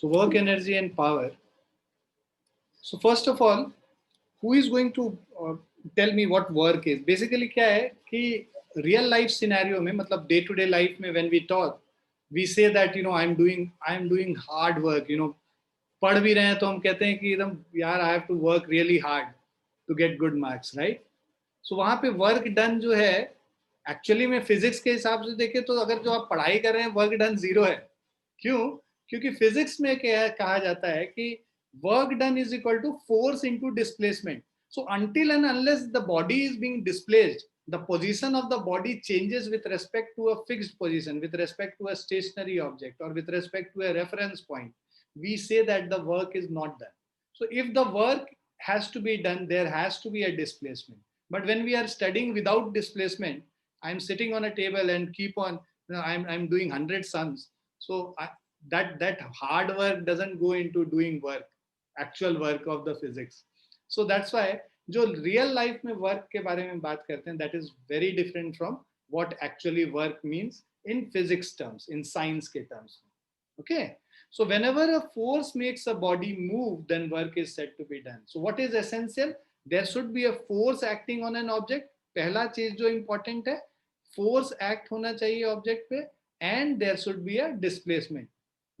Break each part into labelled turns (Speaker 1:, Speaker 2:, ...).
Speaker 1: So work, energy and power. So first of all, who is going to tell me what work is? Basically क्या है कि real life scenario में, मतलब day to day life में, when we talk, we say that I'm doing hard work. पढ़ भी रहे हैं तो हम कहते हैं कि एकदम यार I have to work really hard to get good marks, right? So वहाँ पे work done जो है, एक्चुअली में फिजिक्स के हिसाब से देखें तो अगर जो आप पढ़ाई कर रहे हैं वर्क डन जीरो है. क्यों? क्योंकि फिजिक्स में क्या कहा जाता है कि work done is equal to force into displacement. So until and unless the body is being displaced, the position of the body changes with respect to a fixed position, with respect to a stationary object, or with respect to a reference point. We say that the work is not done. So if the work has to be done, there has to be a displacement. But when we are studying without displacement, I'm sitting on a table and keep on, I'm doing 100 sums. So that hard work doesn't go into doing work, actual work of the physics. So that's why जो real life में work के बारे में बात करते हैं, that is very different from what actually work means in physics terms, in science के terms. Okay, so whenever a force makes a body move, then work is said to be done. So what is essential? There should be a force acting on an object. पहला चीज जो important है, force act होना चाहिए object पे, and there should be a displacement.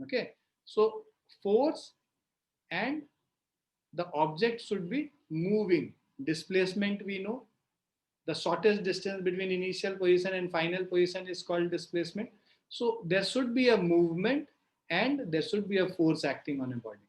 Speaker 1: Okay, so force and the object should be moving. Displacement, we know, the shortest distance between initial position and final position is called displacement. So there should be a movement and there should be a force acting on a body.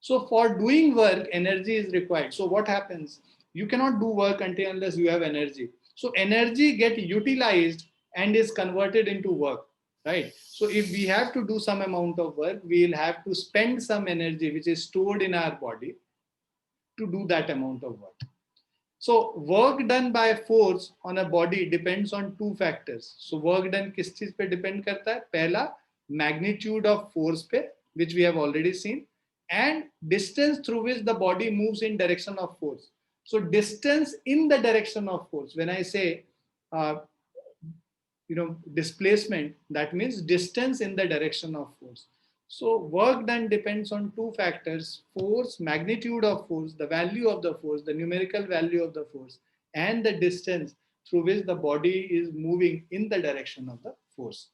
Speaker 1: So for doing work, energy is required. So what happens? You cannot do work until unless you have energy. So energy get utilized and is converted into work, right? So if we have to do some amount of work, we will have to spend some energy which is stored in our body to do that amount of work. So work done by force on a body depends on two factors. So work done किस चीज पे depend करता है? पहला, magnitude of force पे, which we have already seen, and distance through which the body moves in direction of force. So distance in the direction of force. When I say displacement, that means distance in the direction of force. So work done depends on two factors: force, magnitude of force, the value of the force, the numerical value of the force, and the distance through which the body is moving in the direction of the force.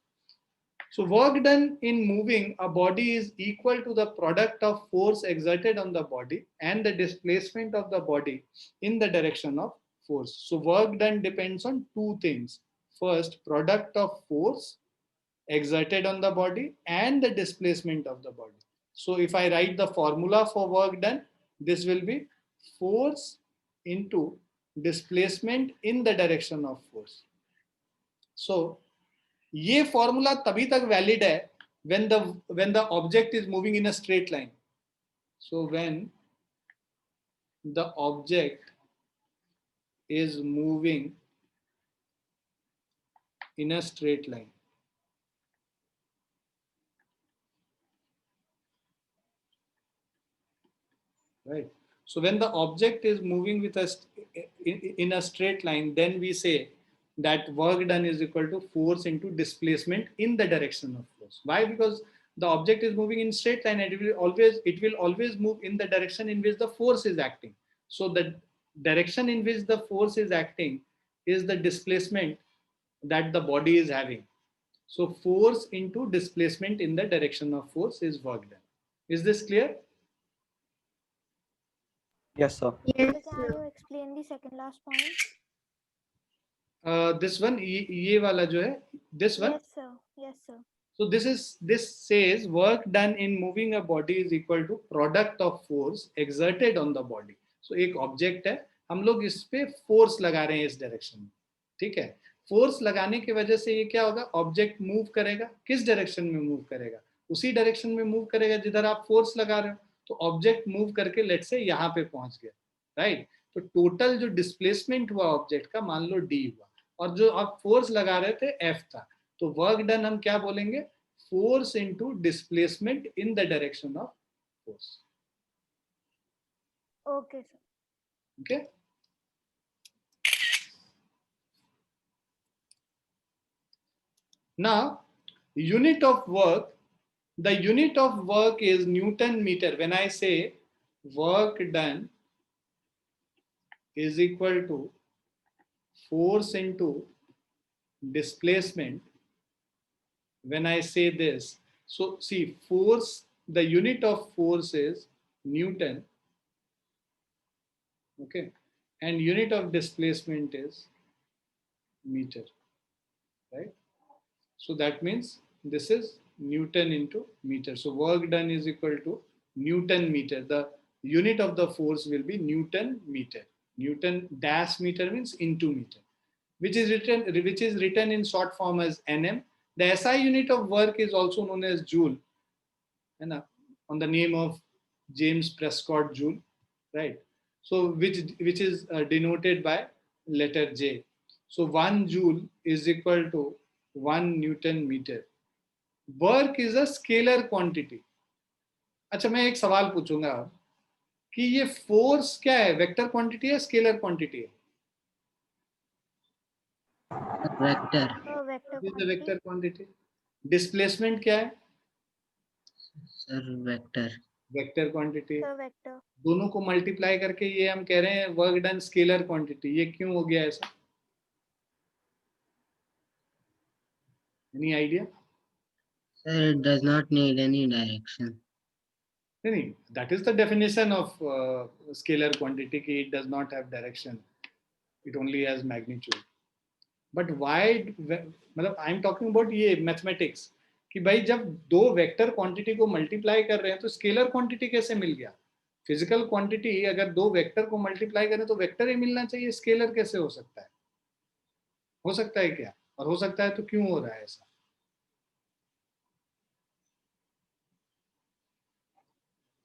Speaker 1: So work done in moving a body is equal to the product of force exerted on the body and the displacement of the body in the direction of force. So work done depends on two things. First, product of force exerted on the body and the displacement of the body. So if I write the formula for work done, this will be force into displacement in the direction of force. So ये formula तभी तक valid है when the object is moving in a straight line. So when the object is moving in a straight line, right? So when the object is moving with us in a straight line, then we say that work done is equal to force into displacement in the direction of force. Why? Because the object is moving in straight line and it will always move in the direction in which the force is acting. So the direction in which the force is acting is the displacement that the body is having. So force into displacement in the direction of force is work done. Is this clear?
Speaker 2: Yes, sir.
Speaker 3: Yes, can you explain the second last point?
Speaker 1: This one, ये वाला जो है, this one.
Speaker 3: Yes, sir. Yes, sir.
Speaker 1: So this says work done in moving a body is equal to product of force exerted on the body. So एक object है, हम लोग इस पे force लगा रहे हैं इस direction में, ठीक है? Force लगाने की वजह से ये क्या होगा? Object move करेगा, किस direction में move करेगा? उसी direction में move करेगा जिधर आप force लगा रहे हो. तो object move करके let's say यहाँ पे पहुंच गया, right? तो total जो displacement हुआ object का, मान लो d हुआ, और जो आप force लगा रहे थे f था. तो वर्क डन हम क्या बोलेंगे? Force into displacement in the direction of force.
Speaker 3: Okay, sir.
Speaker 1: Okay, now unit of work The unit of work is Newton meter. When I say work done is equal to force into displacement, when I say this, so see, force, the unit of force is Newton, okay, and unit of displacement is meter, right? So that means this is Newton into meter. So work done is equal to Newton meter. The unit of the force will be Newton meter. Newton dash meter means into meter, which is written in short form as Nm. The SI unit of work is also known as Joule, on the name of James Prescott Joule, right? So which is denoted by letter J. So 1 joule is equal to 1 Newton meter. Work is a scalar quantity. अच्छा, मैं एक सवाल पूछूंगा कि ये force क्या है, vector quantity है स्केलर क्वांटिटी है?
Speaker 2: Vector.
Speaker 3: Vector
Speaker 1: is the
Speaker 3: quantity.
Speaker 1: Vector quantity. Displacement क्या है?
Speaker 2: Sir vector.
Speaker 1: Vector quantity.
Speaker 3: Vector.
Speaker 1: दोनों को मल्टीप्लाई करके ये हम कह रहे हैं वर्क डन स्केलर क्वांटिटी. ये क्यों हो गया ऐसा? Any idea?
Speaker 2: Sir it does not need any direction.
Speaker 1: नहीं, that is the definition of scalar quantity कि it does not have direction, it only has magnitude. But why, मतलब I am talking about ये mathematics कि भाई जब दो vector quantity को multiply कर रहे हैं तो स्केलर क्वांटिटी कैसे मिल गया? फिजिकल क्वांटिटी अगर दो वेक्टर को मल्टीप्लाई करें तो वेक्टर ही मिलना चाहिए, स्केलर कैसे हो सकता है? हो सकता है क्या? और हो सकता है तो क्यों हो रहा है ऐसा?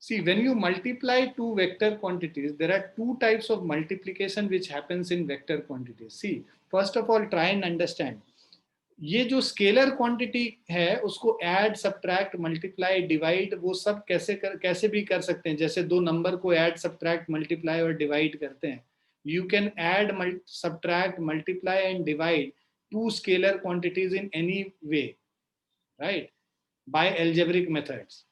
Speaker 1: See, when you multiply two vector quantities, there are two types of multiplication which happens in vector quantities. See, first of all, try and understand. ये जो स्केलर क्वांटिटी है उसको ऐड, सब्ट्रैक्ट, मल्टीप्लाई, डिवाइड, वो सब कैसे भी कर सकते हैं. जैसे दो नंबर को ऐड, सब्ट्रैक्ट, मल्टीप्लाई और डिवाइड करते हैं. You can add, subtract, multiply and divide two scalar quantities in any way, right? By algebraic methods.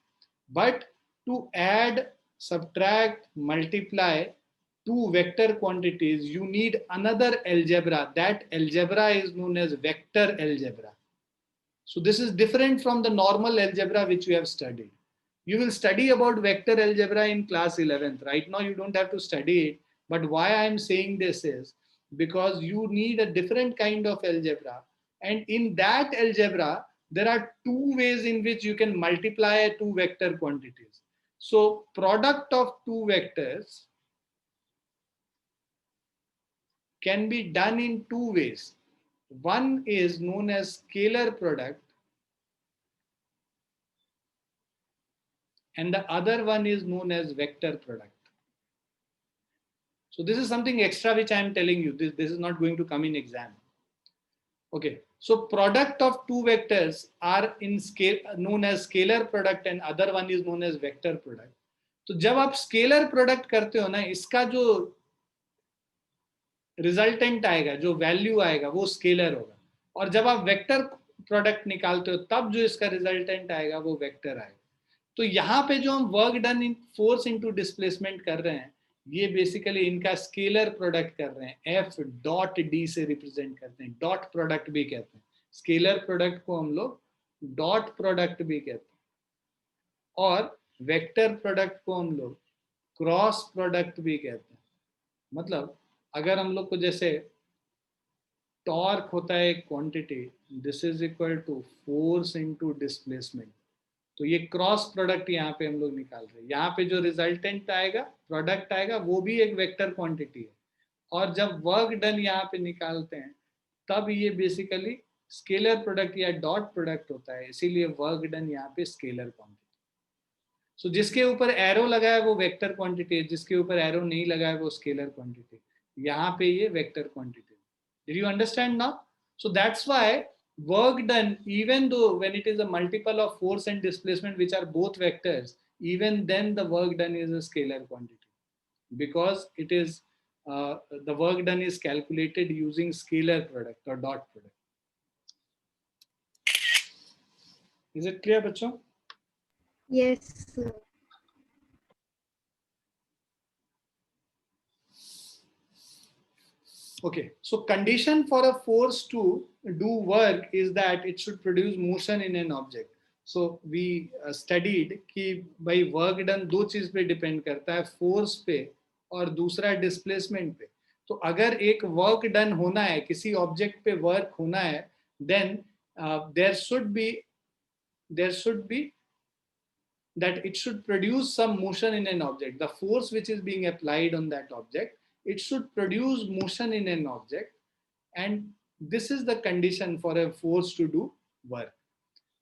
Speaker 1: But to add, subtract, multiply two vector quantities, you need another algebra. That algebra is known as vector algebra. So this is different from the normal algebra which you have studied. You will study about vector algebra in class 11th. Right now you don't have to study it. But why I am saying this is because you need a different kind of algebra. And in that algebra, there are two ways in which you can multiply two vector quantities. So product of two vectors can be done in two ways. One is known as scalar product and the other one is known as vector product. So this is something extra which I am telling you. This is not going to come in exam. Okay, so product of two vectors are in scale known as scalar product and other one is known as vector product. तो जब आप scalar product करते हो ना, इसका जो resultant आएगा, जो वैल्यू आएगा वो स्केलर होगा. और जब आप वेक्टर प्रोडक्ट निकालते हो तब जो इसका रिजल्टेंट आएगा वो वेक्टर आएगा. तो यहाँ पे जो हम work done in force into displacement कर रहे हैं, ये बेसिकली इनका स्केलर प्रोडक्ट कर रहे हैं. एफ डॉट डी से रिप्रेजेंट करते हैं, डॉट प्रोडक्ट भी कहते हैं. स्केलर प्रोडक्ट को हम लोग डॉट प्रोडक्ट भी कहते हैं और वेक्टर प्रोडक्ट को हम लोग क्रॉस प्रोडक्ट भी कहते हैं. मतलब अगर हम लोग को जैसे टॉर्क होता है एक quantity, this is equal to force into displacement, तो ये क्रॉस प्रोडक्ट यहाँ पे हम लोग निकाल रहे हैं. यहाँ पे जो रिजल्टेंट आएगा, प्रोडक्ट आएगा, वो भी एक वेक्टर क्वांटिटी है. और जब वर्क डन यहाँ पे निकालते हैं तब ये बेसिकली स्केलर प्रोडक्ट या डॉट प्रोडक्ट होता है, इसीलिए वर्क डन यहाँ पे स्केलर क्वांटिटी. सो जिसके ऊपर एरो लगा है वो वेक्टर क्वांटिटी है, जिसके ऊपर एरो नहीं लगा है वो स्केलर क्वांटिटी. यहाँ पे ये vector quantity. Did you understand now? So that's why work done, even though when it is a multiple of force and displacement which are both vectors, even then the work done is a scalar quantity because it is the work done is calculated using scalar product or dot product. Is it clear, bachcho?
Speaker 4: Yes, sir.
Speaker 1: Okay, so condition for a force to do work is that it should produce motion in an object. So we studied कि भाई work done दो चीज पे depend करता है, force पे और दूसरा displacement पे. तो अगर एक work done होना है, किसी object पे work होना है, then there should be that it should produce some motion in an object. The force which is being applied on that object, it should produce motion in an object, and this is the condition for a force to do work.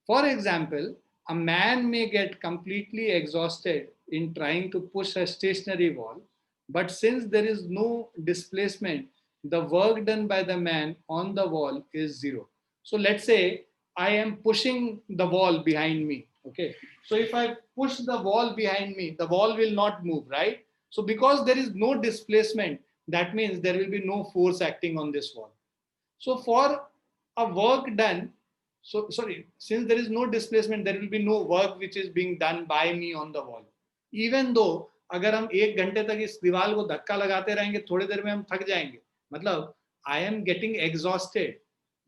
Speaker 1: For example, a man may get completely exhausted in trying to push a stationary wall, but since there is no displacement, the work done by the man on the wall is zero. So let's say I am pushing the wall behind me. Okay. So if I push the wall behind me, the wall will not move, right? So because there is no displacement, that means there will be no force acting on this wall. So for a work done, so sorry, since there is no displacement, there will be no work which is being done by me on the wall. Even though अगर हम एक घंटे तक इस दीवार को धक्का लगाते रहेंगे, थोड़ी देर में हम थक जाएंगे. मतलब I am getting exhausted,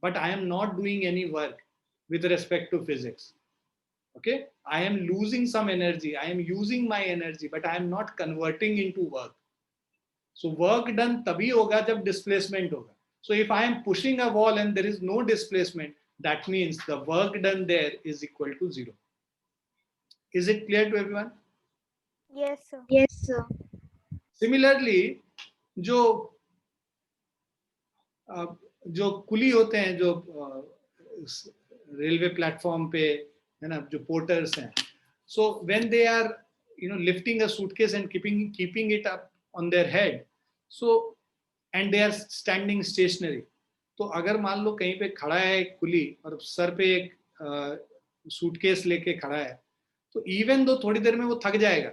Speaker 1: but I am not doing any work with respect to physics. Okay, I am losing some energy. I am using my energy, but I am not converting into work. So work done तभी होगा जब displacement होगा. So if I am pushing a wall and there is no displacement, that means the work done there is equal to zero. Is it clear to everyone?
Speaker 3: Yes, sir.
Speaker 4: Yes, sir.
Speaker 1: Similarly, जो कुली होते हैं, जो railway platform पे है ना, जो porters हैं, so when they are lifting a suitcase and keeping it up on their head, so and they are standing stationary. तो अगर मान लो कहीं पे खड़ा है एक कुली और सर पे एक सूटकेस लेके खड़ा है, तो इवन दो थोड़ी देर में वो थक जाएगा,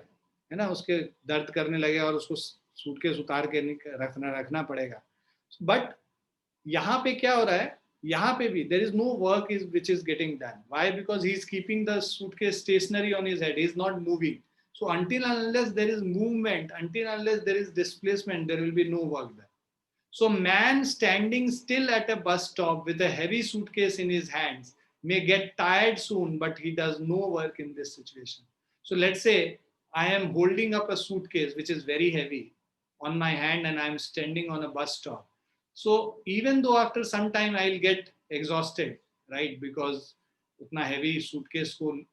Speaker 1: है ना, उसके दर्द करने लगेगा और उसको सूटकेस उतार के रखना पड़ेगा. बट यहाँ पे क्या हो रहा है, यहाँ पे भी there is no work which is getting done. Why? Because he is keeping the suitcase stationary on his head. He is not moving. So until unless there is movement, until unless there is displacement, there will be no work done. So man standing still at a bus stop with a heavy suitcase in his hands may get tired soon, but he does no work in this situation. So let's say I am holding up a suitcase which is very heavy on my hand and I am standing on a bus stop. So even though after some time I'll get exhausted, right? Because उतना heavy suitcase को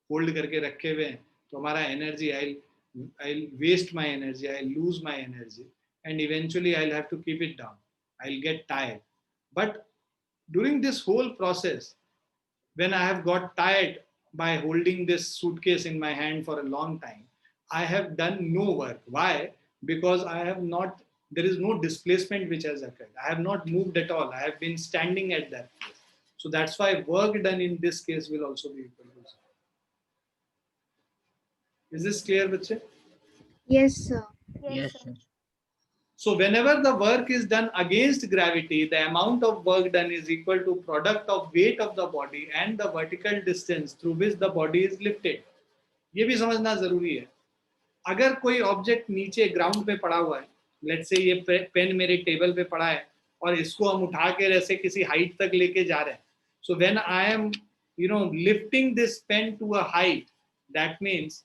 Speaker 1: hold करके रखे हुए हैं, तो हमारा energy, I'll waste my energy, I'll lose my energy, and eventually I'll have to keep it down. I'll get tired. But during this whole process, when I have got tired by holding this suitcase in my hand for a long time, I have done no work. Why? Because there is no displacement which has occurred. I have not moved at all. I have been standing at that place. So that's why work done in this case will also be equal to zero. Is this clear, Bache?
Speaker 4: Yes, sir.
Speaker 2: Yes,
Speaker 3: sir.
Speaker 2: sir.
Speaker 1: So whenever the work is done against gravity, the amount of work done is equal to product of weight of the body and the vertical distance through which the body is lifted. ये भी समझना जरूरी है. अगर कोई object नीचे ground पे पड़ा हुआ है, लेट्स से ये पेन मेरे टेबल पे पड़ा है और इसको हम उठा के ऐसे किसी हाइट तक लेके जा रहे हैं. So when I am lifting this pen to a height, that means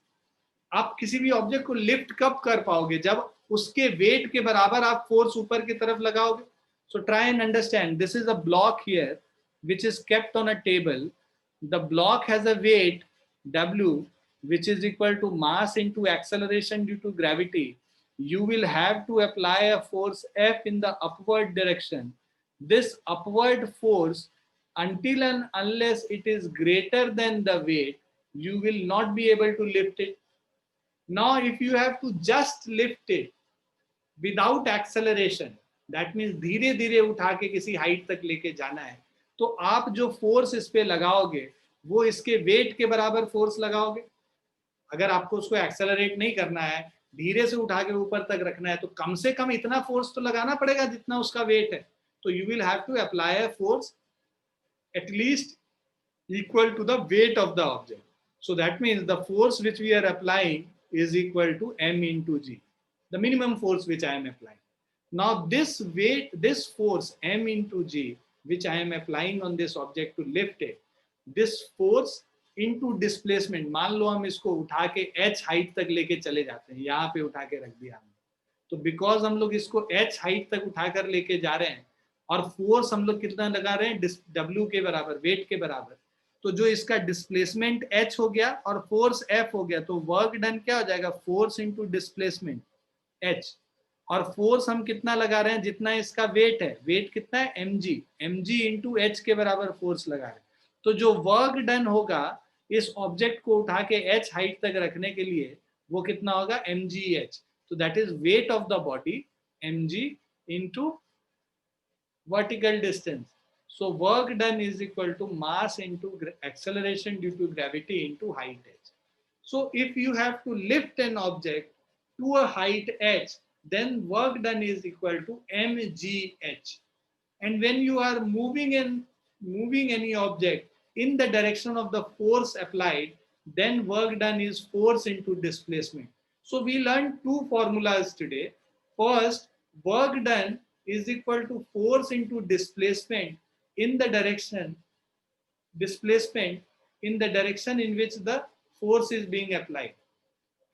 Speaker 1: आप किसी भी ऑब्जेक्ट को लिफ्ट कब कर पाओगे, जब उसके वेट के बराबर आप फोर्स ऊपर की तरफ लगाओगे. So try and understand, this is a block here which is kept on a table. The block has a weight W which is equal to mass into acceleration due to gravity. You will have to apply a force F in the upward direction. This upward force, until and unless it is greater than the weight, you will not be able to lift it. Now if you have to just lift it without acceleration, that means धीरे धीरे उठा के किसी height तक लेके जाना है, तो आप जो फोर्स इस पे लगाओगे वो इसके वेट के बराबर फोर्स लगाओगे. अगर आपको उसको एक्सेलरेट नहीं करना है, धीरे से उठा के ऊपर तक रखना है, तो कम से कम इतना फोर्स तो लगाना पड़ेगा जितना उसका वेट है. तो you will have to apply a force at least equal to the weight of the object. So that means the force which we are applying is equal to m into g, the minimum force which I am applying. Now this weight, this force m into g, which I am applying on this object to lift it, this force into displacement, मान लो हम इसको उठा के h height तक लेके चले जाते हैं, यहाँ पे उठा के रख दिया हमने, तो बिकॉज हम लोग इसको h हाइट तक उठाकर लेके जा रहे हैं और फोर्स हम लोग कितना लगा रहे हैं, w के बराबर, वेट के बराबर, तो जो इसका डिस्प्लेसमेंट h हो गया और फोर्स f हो गया, तो वर्क डन क्या हो जाएगा, फोर्स इंटू डिस्प्लेसमेंट h, और फोर्स हम कितना लगा रहे हैं, जितना इसका वेट है, वेट कितना है mg इंटू h के बराबर फोर्स लगा रहे हैं, तो जो वर्क डन होगा इस ऑब्जेक्ट को उठा के h हाइट तक रखने के लिए वो कितना होगा, mgh, तो that is weight of the body mg into vertical distance. So work done is equal to mass into acceleration due to gravity into height h. So if you have to lift an object to a height h, then work done is equal to mgh. And when you are moving any object in the direction of the force applied, then work done is force into displacement. So we learned two formulas today. First, work done is equal to force into displacement in the direction in which the force is being applied.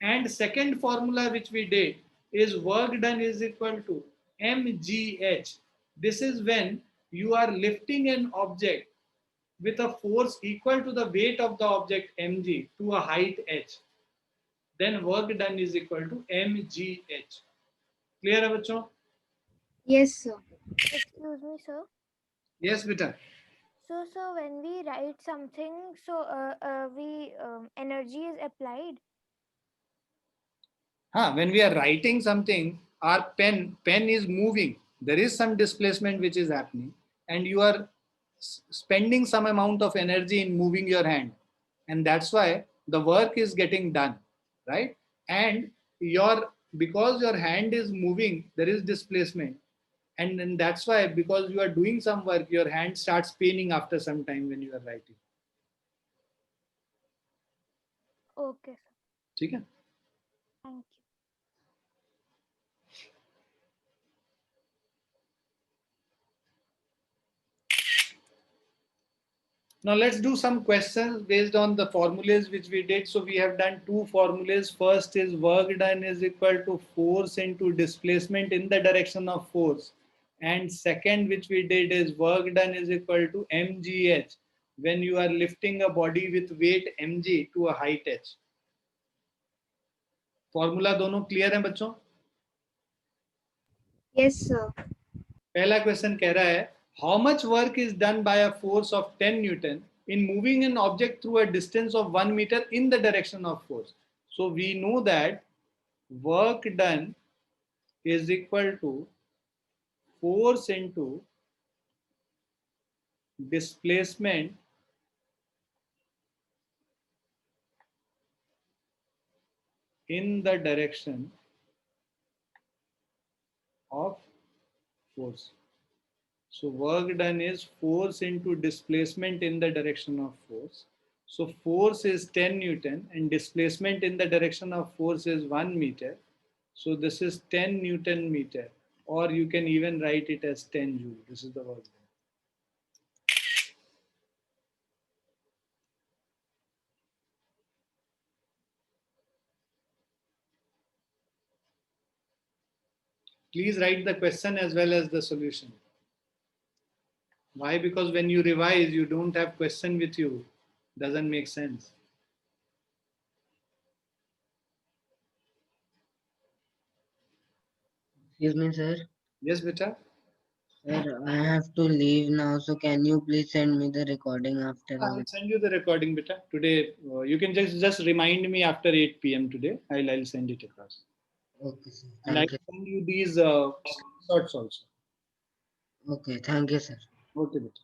Speaker 1: And second formula which we did is work done is equal to mgh. This is when you are lifting an object with a force equal to the weight of the object mg to a height h, then work done is equal to mgh. Clear है बच्चों?
Speaker 4: Yes, sir.
Speaker 3: Excuse me, sir.
Speaker 1: Yes बेटा.
Speaker 3: So when we write something, we energy is applied.
Speaker 1: When we are writing something, our pen is moving. There is some displacement which is happening, and you are spending some amount of energy in moving your hand, and that's why the work is getting done, right? And because your hand is moving, there is displacement, and then that's why, because you are doing some work, your hand starts paining after some time when you are writing.
Speaker 3: Okay, sir.
Speaker 1: ठीक है?
Speaker 3: Thank you.
Speaker 1: Now let's do some questions based on the formulas which we did. So we have done two formulas. First is work done is equal to force into displacement in the direction of force. And second which we did is work done is equal to mgh when you are lifting a body with weight mg to a height h. Formula दोनों clear है बच्चों?
Speaker 4: Yes, sir.
Speaker 1: पहला question कह रहा है how much work is done by a force of 10 Newton in moving an object through a distance of 1 meter in the direction of force. So we know that work done is equal to force into displacement in the direction of force. So work done is force into displacement in the direction of force. So force is 10 Newton and displacement in the direction of force is 1 meter. So this is 10 Newton meter, or you can even write it as 10 Joule. This is the work done. Please write the question as well as the solution. Why? Because when you revise, you don't have question with you. Doesn't make sense.
Speaker 2: Excuse me, sir.
Speaker 1: Yes, beta.
Speaker 2: Sir, I have to leave now, so can you please send me the recording after?
Speaker 1: I'll send you the recording, beta. Today, you can just remind me after 8 p.m. today. I'll send it across.
Speaker 2: Okay, sir.
Speaker 1: And I'll
Speaker 2: Thank you.
Speaker 1: send you these screenshots also.
Speaker 2: Okay, thank you, sir.
Speaker 1: Okay, beta.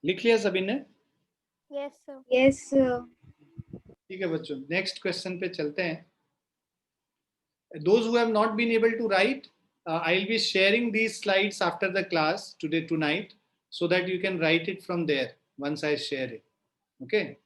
Speaker 1: लिख लिया सभी ने?
Speaker 3: Yes, sir.
Speaker 4: Yes, sir.
Speaker 1: ठीक है बच्चों, next question पे चलते हैं. Those who have not been able to write, I'll be sharing these slides after the class tonight, so that you can write it from there once I share it. Okay.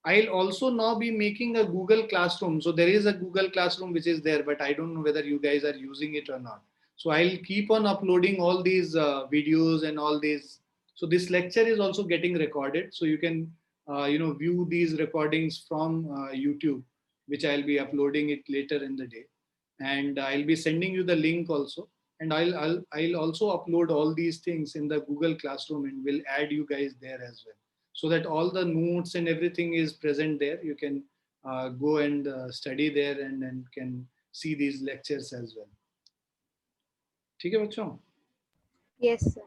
Speaker 1: I'll also now be making a Google Classroom. So there is a Google Classroom which is there, but I don't know whether you guys are using it or not. So I'll keep on uploading all these videos and all these. So this lecture is also getting recorded. So you can, view these recordings from YouTube, which I'll be uploading it later in the day. And I'll be sending you the link also. And I'll also upload all these things in the Google Classroom, and will add you guys there as well, so that all the notes and everything is present there. You can go and study there, and can see these lectures as well. ठीक है बच्चों?
Speaker 4: Yes, sir.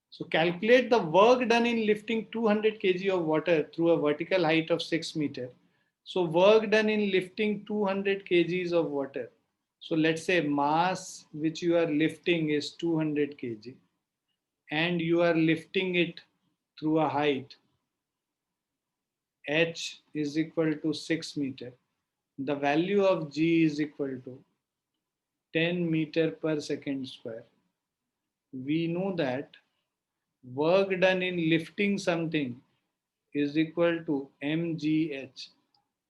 Speaker 1: So calculate the work done in lifting 200 kg of water through a vertical height of 6 meters. So work done in lifting 200 kgs of water. So let's say mass which you are lifting is 200 kg, and you are lifting it through a height h is equal to 6 meter. The value of g is equal to 10 meter per second square. We know that work done in lifting something is equal to mgh,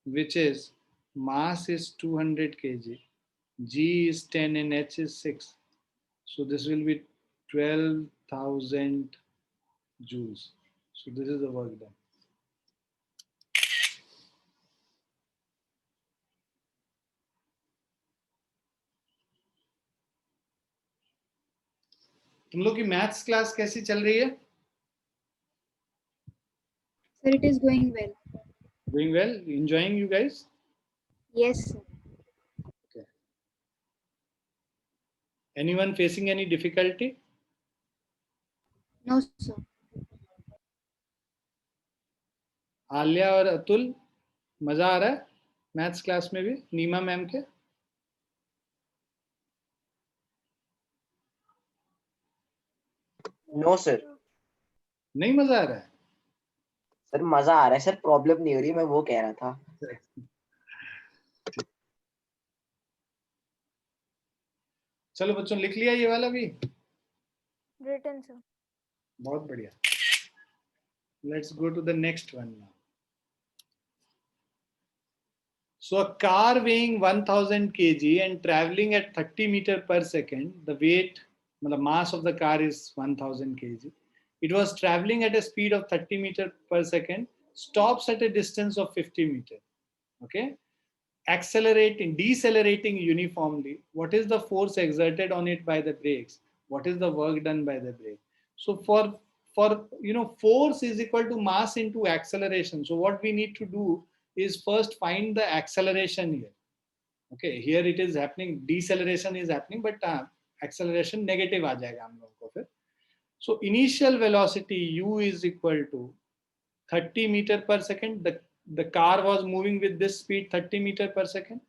Speaker 1: which is mass is 200 kg, g is 10 and h is 6. So this will be 12,000 joules. So this is the work done. तुम लोग की maths class कैसी चल रही है?
Speaker 4: Sir, it is going well.
Speaker 1: Doing well? Enjoying, you guys?
Speaker 4: Yes, sir.
Speaker 1: Okay. Anyone facing any difficulty?
Speaker 4: No, sir.
Speaker 1: Alia और अतुल, मजा आ रहा है मैथ्स क्लास में भी नीमा मैम के?
Speaker 5: No sir.
Speaker 1: नहीं मजा आ रहा है?
Speaker 5: सर मजा आ रहा है सर, प्रॉब्लम नहीं हो रही, मैं वो कह रहा था.
Speaker 1: चलो बच्चों, लिख लिया ये वाला भी?
Speaker 3: Written, sir.
Speaker 1: बहुत बढ़िया. Let's go to the next one now. So a car weighing 1000 kg and traveling at 30 meter per second, the weight, the mass of the car is 1000 kg. It was traveling at a speed of 30 meter per second, stops at a distance of 50 meter. Okay. Decelerating uniformly. What is the force exerted on it by the brakes? What is the work done by the brake? So for force is equal to mass into acceleration. So what we need to do is first find the acceleration here. Okay, here it is happening, deceleration is happening, but acceleration negative आ जाएगा हम लोगों को फिर. So initial velocity u is equal to 30 meter per second. The car was moving with this speed 30 meter per second,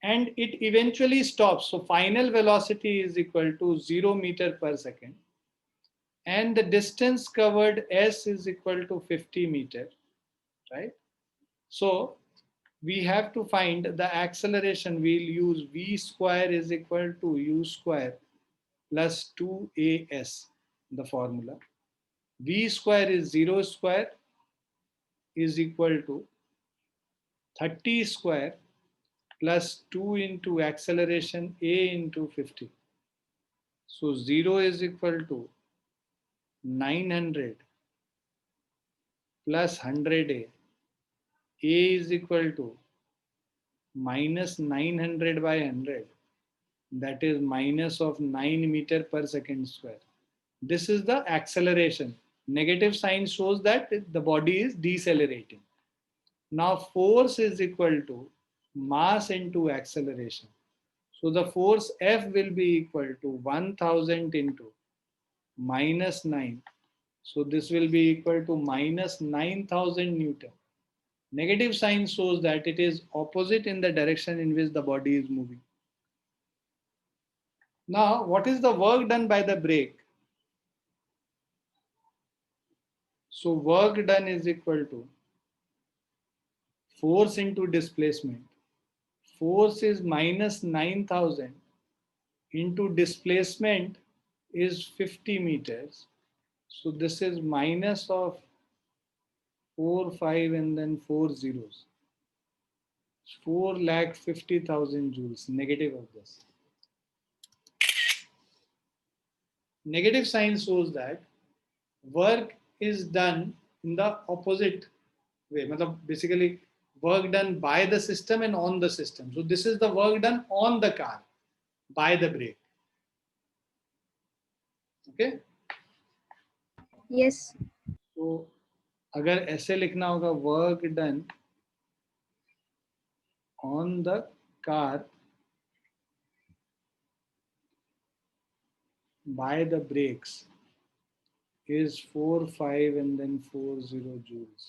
Speaker 1: and it eventually stops. So final velocity is equal to 0 meter per second, and the distance covered s is equal to 50 meter, right? So we have to find the acceleration. We'll use v square is equal to u square plus 2as, the formula. V square is 0 square is equal to 30 square plus 2 into acceleration a into 50. So 0 is equal to 900 plus 100a. A is equal to minus 900 by 100. That is minus of 9 meter per second square. This is the acceleration. Negative sign shows that the body is decelerating. Now force is equal to mass into acceleration. So the force F will be equal to 1000 into minus 9. So this will be equal to minus 9000 Newton. Negative sign shows that it is opposite in the direction in which the body is moving. Now, what is the work done by the brake? So work done is equal to force into displacement. Force is minus 9,000 into displacement is 50 meters. So this is minus of 4, 5 and then 4 zeros. 4,50,000 joules, negative of this. Negative sign shows that work is done in the opposite way. Basically, work done by the system and on the system. So this is the work done on the car by the brake. Okay.
Speaker 4: Yes.
Speaker 1: तो अगर ऐसे लिखना होगा work done on the car by the brakes is 4, 5 and then 40 joules.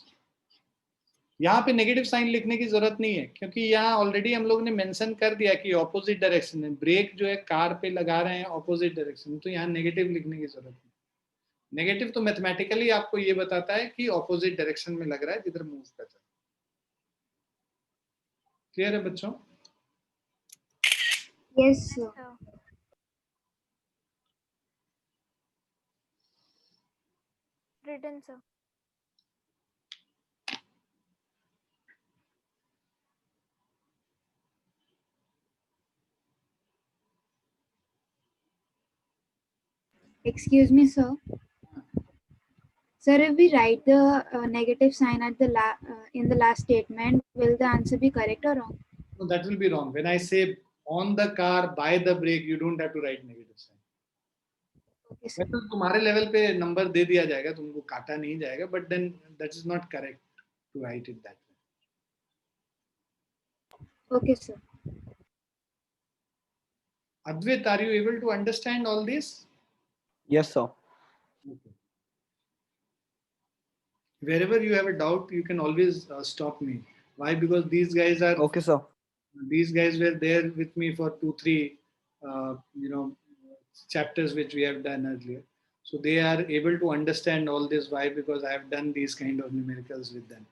Speaker 1: यहाँ पे negative sign लिखने की जरूरत नहीं है क्योंकि यहाँ ऑलरेडी हम लोग ने मेंशन कर दिया कि ऑपोजिट डायरेक्शन में ब्रेक जो है कार पे लगा रहे हैं ऑपोजिट डायरेक्शन में, तो यहाँ नेगेटिव लिखने की जरूरत नहीं. नेगेटिव तो मैथमेटिकली आपको ये बताता है कि ऑपोजिट डायरेक्शन में लग रहा है जिधर मूव कर रहा है. क्लियर है बच्चों?
Speaker 4: Yes, sir.
Speaker 3: Written, sir.
Speaker 4: Excuse me, sir. Sir, if we write the negative sign at the in the last statement, will the answer be correct or wrong?
Speaker 1: No, that will be wrong. When I say on the car by the brake, you don't have to write negative sign.
Speaker 4: Okay, sir.
Speaker 1: मतलब तुम्हारे level पे number दे दिया जाएगा, तुमको काटा नहीं जाएगा, but then that is not correct to write it that way.
Speaker 4: Okay, sir.
Speaker 1: Advait, are you able to understand all this?
Speaker 6: Yes, sir.
Speaker 1: Okay. Wherever you have a doubt, you can always stop me. Why? Because these guys are.
Speaker 6: Okay, sir.
Speaker 1: These guys were there with me for 2, 3, chapters which we have done earlier. So they are able to understand all this. Why? Because I have done these kind of numericals with them.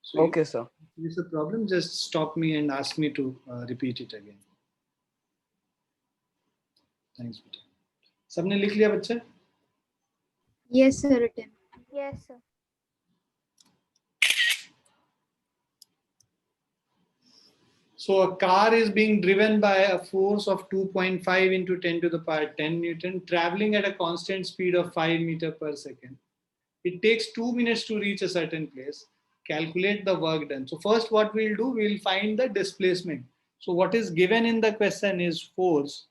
Speaker 1: So
Speaker 6: Okay, sir.
Speaker 1: if there is a problem, just stop me and ask me to repeat it again. Thanks, बेटा. सबने लिख लिया बच्चे?
Speaker 4: Yes, sir. Written.
Speaker 3: Yes, sir.
Speaker 1: So a car is being driven by a force of 2.5 into 10 to the power 10 Newton, traveling at a constant speed of 5 meter per second. It takes 2 minutes to reach a certain place. Calculate the work done. So first what we'll do, we'll find the displacement. So what is given in the question is force.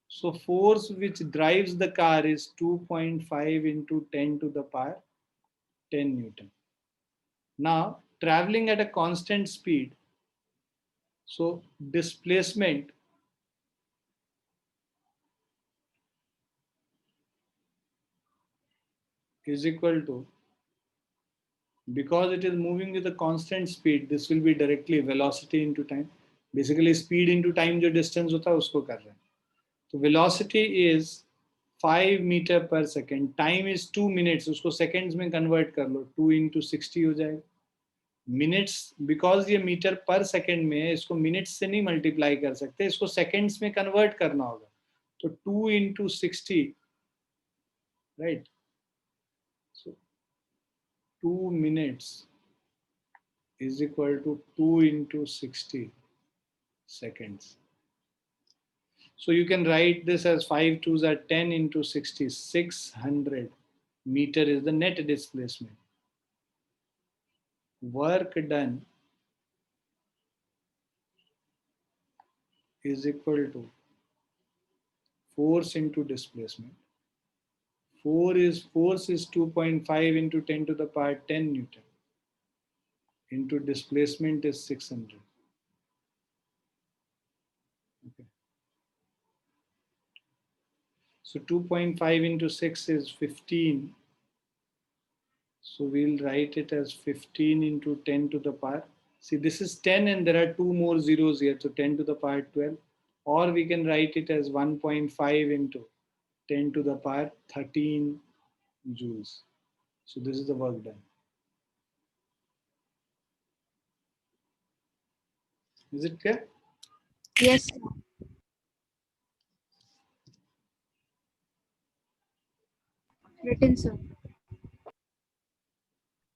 Speaker 1: So force which drives the car is 2.5 into 10 to the power 10 Newton. Now traveling at a constant speed. So displacement is equal to, because it is moving with a constant speed, this will be directly velocity into time. Basically speed into time जो distance होता है उसको कर रहे हैं. तो velocity is 5 meter per second. Time is 2 minutes. उसको seconds में convert कर लो. 2 into 60 हो जाएगा. Minutes, because ये मीटर पर सेकेंड में है, इसको मिनट्स से नहीं मल्टीप्लाई कर सकते, इसको सेकेंड्स में कन्वर्ट करना होगा. तो 2 into 60, right? So 2 minutes is equal to 2 into 60 seconds. So you can write this as 5 2s are 10 into 60, 600 meter is the net displacement. Work done is equal to force into displacement. Force is 2.5 into 10 to the power 10 Newton into displacement is 600. Okay. So 2.5 into 6 is 15. So we'll write it as 15 into 10 to the power. See, this is 10 and there are 2 more zeros here. So 10 to the power 12. Or we can write it as 1.5 into 10 to the power 13 joules. So this is the work done. Is it clear?
Speaker 4: Yes, sir. Written, sir.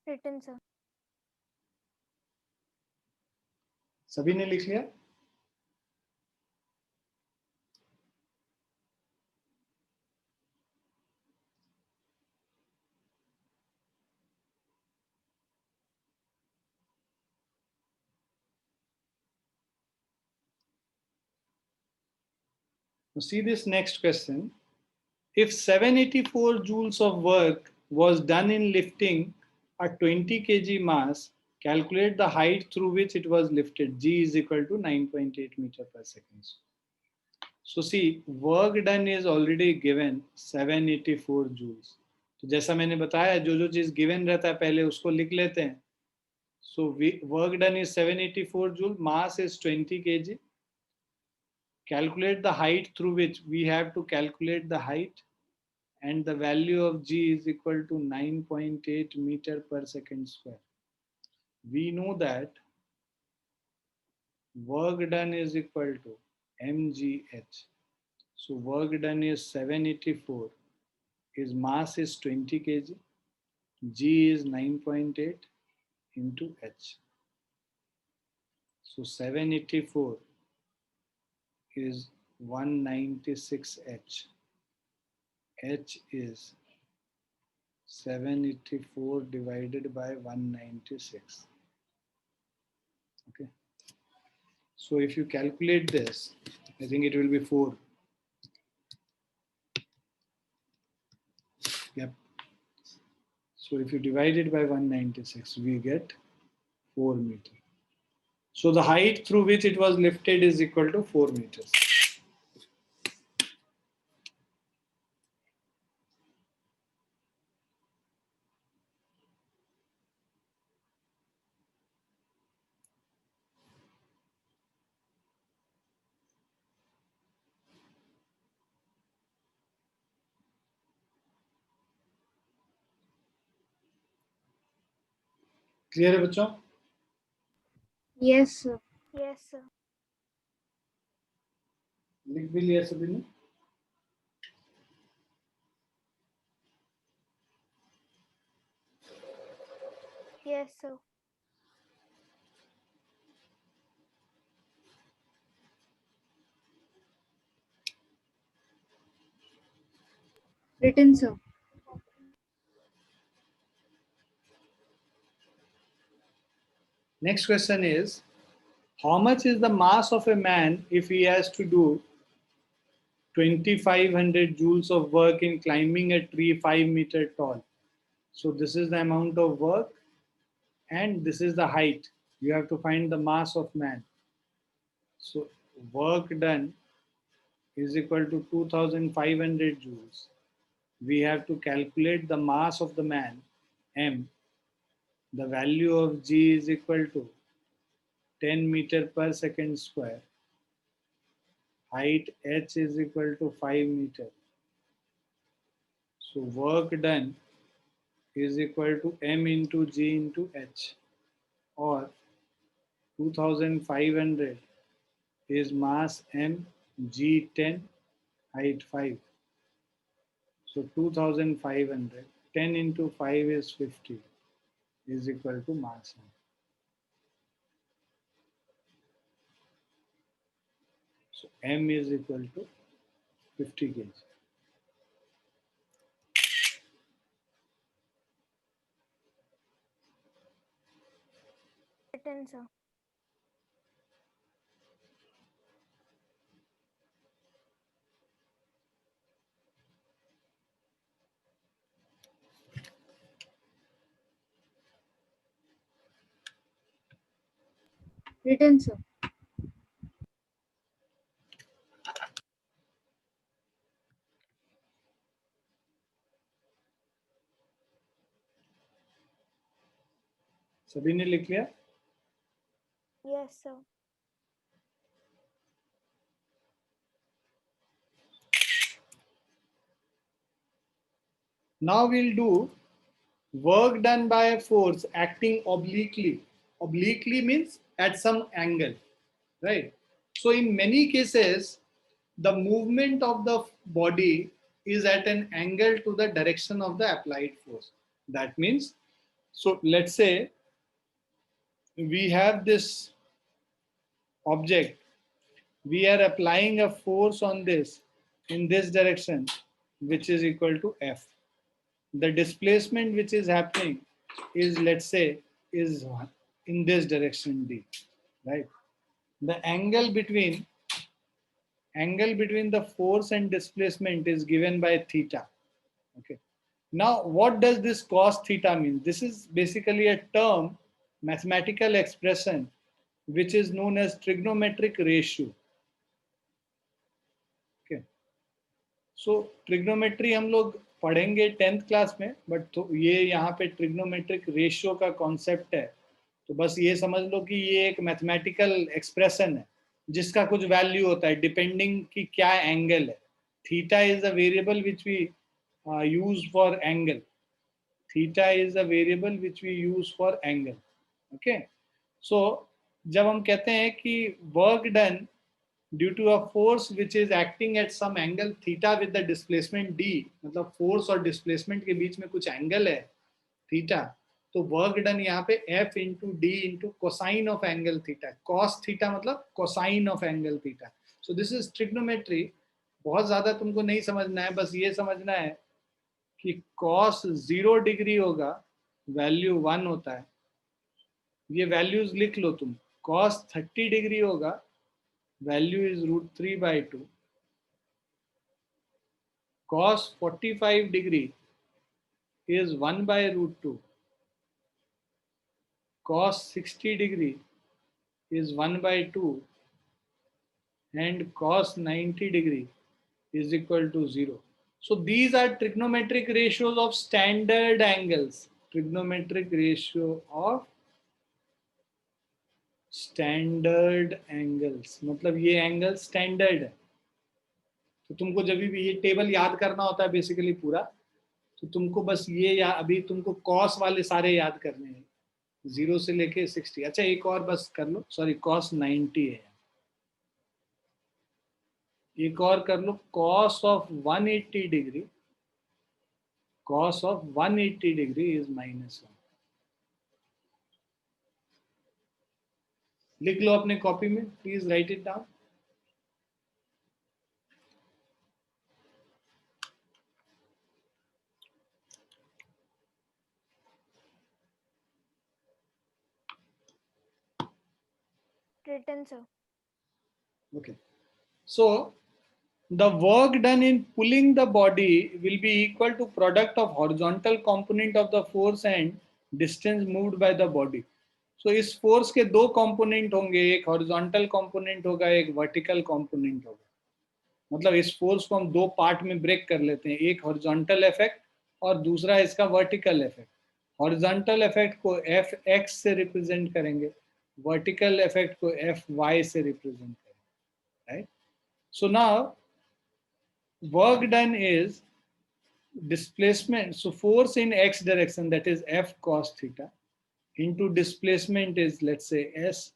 Speaker 3: Written, sir.
Speaker 1: सभी ने लिख लिया? Now see this next question. If 784 joules of work was done in lifting a 20 kg mass, calculate the height through which it was lifted. G is equal to 9.8 meter per second. So see, work done is already given 784 joules. तो जैसा मैंने बताया जो चीज given रहता है पहले उसको लिख लेते हैं. So work done is 784 joule, mass is 20 kg. Calculate the height through which we have to calculate the height, and the value of G is equal to 9.8 meter per second square. We know that work done is equal to mgh. So work done is 784. His mass is 20 kg. G is 9.8 into h. So 784 is 196 h. H is 784 divided by 196. Okay. So if you calculate this, I think it will be 4. Yep. So if you divide it by 196, we get 4 meters. So the height through which it was lifted is equal to 4 meters. Clear है बच्चों?
Speaker 4: Yes, sir.
Speaker 3: Yes, sir.
Speaker 1: लिख भी लिया सभी ने?
Speaker 3: Yes, sir.
Speaker 4: Written, sir.
Speaker 1: Next question is, how much is the mass of a man if he has to do 2500 joules of work in climbing a tree 5 meter tall? So this is the amount of work and this is the height. You have to find the mass of man. So work done is equal to 2500 joules. We have to calculate the mass of the man, m. The value of G is equal to 10 meter per second square. Height h is equal to 5 meter. So work done is equal to m into G into h, or 2500 is mass m, G 10, height 5. So 2500, 10 into 5 is 50, is equal to mass m. So m is equal to 50 kg.
Speaker 3: Written, sir.
Speaker 4: Written, sir.
Speaker 1: सभी ने लिख लिया?
Speaker 3: Yes, sir.
Speaker 1: Now we'll do work done by a force acting obliquely. Obliquely means at some angle, right? So in many cases, the movement of the body is at an angle to the direction of the applied force. That means, so let's say we have this object, we are applying a force on this in this direction, which is equal to F. The displacement which is happening is, let's say, is in this direction D, right? The angle between the force and displacement is given by theta. Okay. Now, what does this cos theta mean? This is basically a term, mathematical expression, which is known as trigonometric ratio. Okay. So trigonometry हम लोग पढ़ेंगे 10th class में, but तो ये यहाँ पे trigonometric ratio का concept है. तो बस ये समझ लो कि ये एक मैथमेटिकल एक्सप्रेशन है जिसका कुछ वैल्यू होता है डिपेंडिंग कि क्या एंगल है. Theta is a variable which we use for angle. Theta is a variable which we use for angle. Okay. So जब हम कहते हैं कि work done due to a force which is acting at some angle theta with the displacement d, मतलब force और displacement के बीच में कुछ angle है theta, तो work done यहाँ पे f into d into cosine of angle theta. cos theta मतलब cosine of angle theta. So this is trigonometry. बहुत ज़्यादा तुमको नहीं समझना है, बस ये समझना है कि cos 0 डिग्री होगा, वैल्यू 1 होता है. ये वैल्यूज लिख लो तुम. cos 30 डिग्री होगा, value is root 3 by 2. Cos 45 degree is 1 by root 2. Cos 60 degree is 1 by 2. And cos 90 degree is equal to 0. So these are trigonometric ratios of standard angles. Trigonometric ratio of standard angles. मतलब ये angle standard है. तो तुमको जब भी ये table याद करना होता है बेसिकली पूरा, तो तुमको बस ये या अभी तुमको कॉस वाले सारे याद करने हैं 0 से लेके 60. अच्छा एक और बस कर लो, सॉरी कॉस 90 है. एक और कर लो, cos of 180 degree, cos of 180 degree is -1. लिख लो अपने कॉपी में, please write it down.
Speaker 3: Written, sir.
Speaker 1: Okay. So the work done in pulling the body will be equal to product of horizontal component of the force and distance moved by the body. So इस force के दो component होंगे, एक horizontal component होगा, एक vertical component होगा. मतलब इस फोर्स को हम दो पार्ट में ब्रेक कर लेते हैं, एक हॉरिजॉन्टल इफेक्ट और दूसरा इसका वर्टिकल इफेक्ट. हॉरिजॉन्टल इफेक्ट को एफ एक्स से रिप्रेजेंट करेंगे, वर्टिकल इफेक्ट को एफ वाई से रिप्रेजेंट करेंगे, right? So now work done is displacement. So force in x direction, that is f cos theta, into displacement is, let's say, s,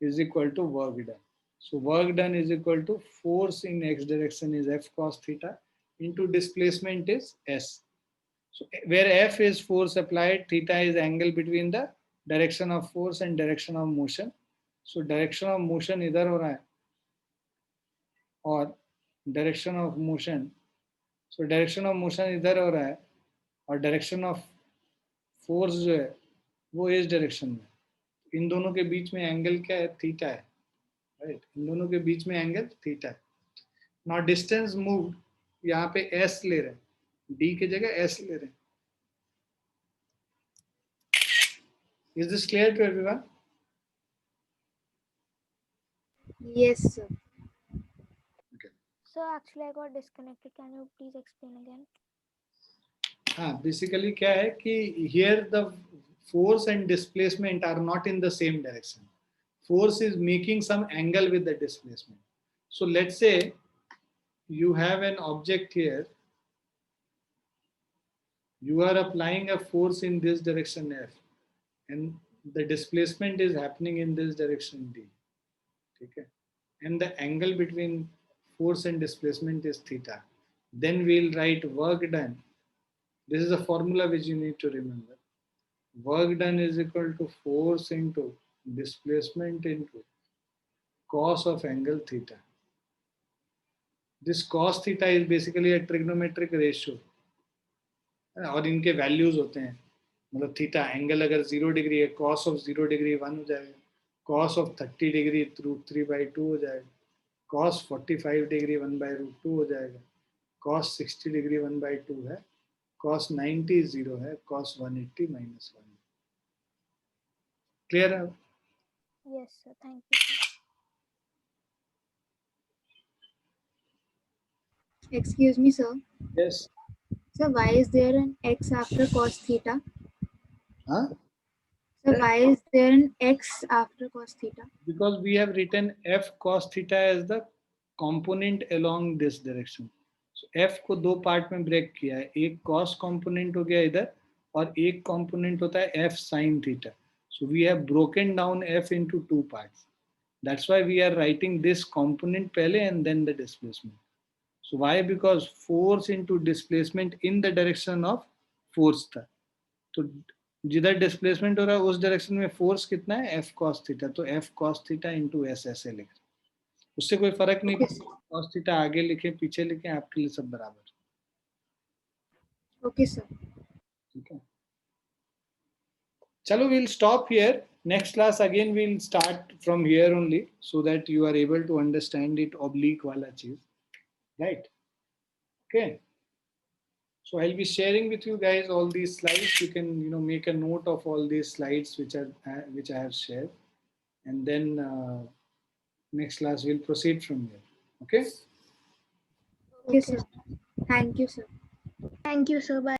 Speaker 1: is equal to work done. So work done is equal to force in x direction is f cos theta into displacement is s. So where f is force applied, theta is angle between the direction of force and direction of motion. So direction of motion इधर हो रहा है और direction of motion, so direction of motion इधर हो रहा है और डायरेक्शन ऑफ फोर्स जो है वो इस डायरेक्शन में. इन दोनों के बीच में एंगल क्या है? थीटा है, राइट? इन दोनों के बीच में एंगल थीटा है. नाउ डिस्टेंस मूव्ड, यहाँ पे एस ले रहे हैं, डी की जगह एस ले रहे हैं. Is this clear to everyone?
Speaker 4: Yes, sir.
Speaker 3: So actually I got disconnected. Can you please explain again?
Speaker 1: हाँ, बेसिकली क्या है कि here the force and displacement are not in the same direction. Force is making some angle with the displacement. So let's say you have an object here You are applying a force in this direction F, and the displacement is happening in this direction D. Okay? And the angle between force and displacement is theta. Then we'll write work done. This is a formula which you need to remember. Work done is equal to force into displacement into cos of angle theta. This cos theta is basically a trigonometric ratio. और इनके values होते हैं, मतलब theta angle अगर 0 degree है, cos of 0 degree 1 हो जाएगा, cos of 30 degree √3/2 हो जाएगा, cos 45 डिग्री 1/√2 हो जाएगा, cos 60 डिग्री 1/2 है, cos 90 0 है, cos 180 -1. क्लियर है?
Speaker 3: Yes, sir. Thank you, sir.
Speaker 4: Excuse me, sir.
Speaker 1: Yes.
Speaker 4: Sir, why is there an x after cos theta?
Speaker 1: Huh?
Speaker 4: Sir, why is there an x after cos theta?
Speaker 1: Because we have written f cos theta as the component along this direction. So f को दो part में break किया है, एक cos component हो गया इधर और एक component होता है f sin theta. So we have broken down f into two parts. That's why we are writing this component पहले and then the displacement. So why? Because force into displacement in the direction of force था. तो जिधर displacement हो रहा है उस direction में force कितना है, f cos थीटा. तो f cos theta into s ऐसे लिख, उससे कोई फर्क नहीं पड़ता, cos थीटा आगे लिखे पीछे लिखे, आपके लिए सब बराबर.
Speaker 4: Okay, sir.
Speaker 1: ठीक है, चलो we'll stop here. Next class again we'll start from here only so that you are able to understand it oblique वाला चीज, right? Okay. So I'll be sharing with you guys all these slides. You can make a note of all these slides which I have shared, and then next class we'll proceed from here. Okay.
Speaker 4: Okay, sir. Thank you, sir.
Speaker 3: Thank you, sir. Bye.